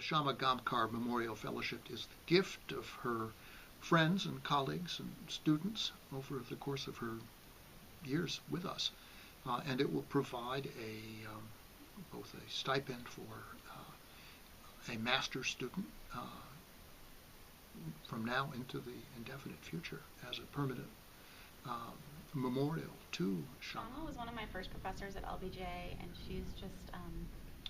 Shama Gamkhar Memorial Fellowship is the gift of her friends and colleagues and students over the course of her years with us. And it will provide both a stipend for a master's student from now into the indefinite future as a permanent memorial to Shama. Shama was one of my first professors at LBJ, and she's just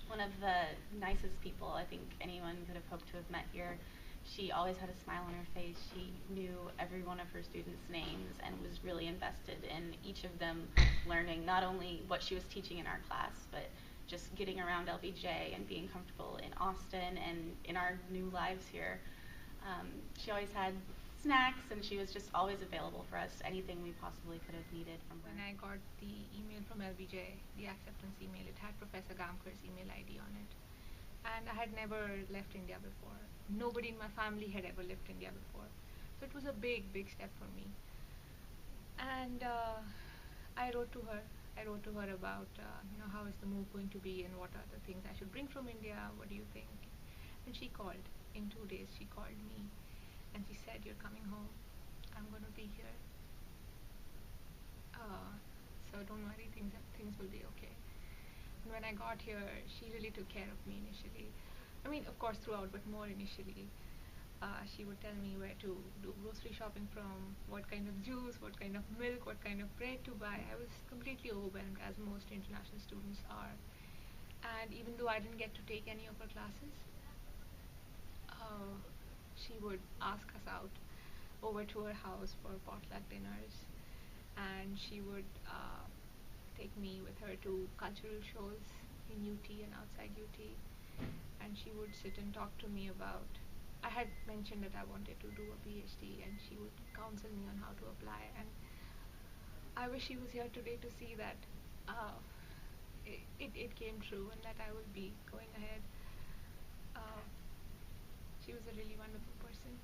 one of the nicest people I think anyone could have hoped to have met here. She always had a smile on her face. She knew every one of her students' names and was really invested in each of them learning not only what she was teaching in our class, but just getting around LBJ and being comfortable in Austin and in our new lives here. She always had snacks, and she was just always available for us, anything we possibly could have needed from her. When I got the email from LBJ, the acceptance email, it had Professor Gamkhar's email ID on it. And I had never left India before. Nobody in my family had ever left India before. So it was a big, big step for me. And I wrote to her. I wrote to her about, how is the move going to be and what are the things I should bring from India? What do you think? And she called. In 2 days, she called me and she said, "You're coming home. I'm going to be here. So don't worry, things will be okay." And when I got here, she really took care of me initially. I mean, of course, throughout, but more initially. She would tell me where to do grocery shopping from, what kind of juice, what kind of milk, what kind of bread to buy. I was completely overwhelmed, as most international students are. And even though I didn't get to take any of her classes, uh, she would ask us out over to her house for potluck dinners, and she would take me with her to cultural shows in UT and outside UT, and she would sit and talk to me about. I had mentioned that I wanted to do a PhD, and she would counsel me on how to apply. And I wish she was here today to see that it came true and that I will be going ahead. Uh, she was a really wonderful person.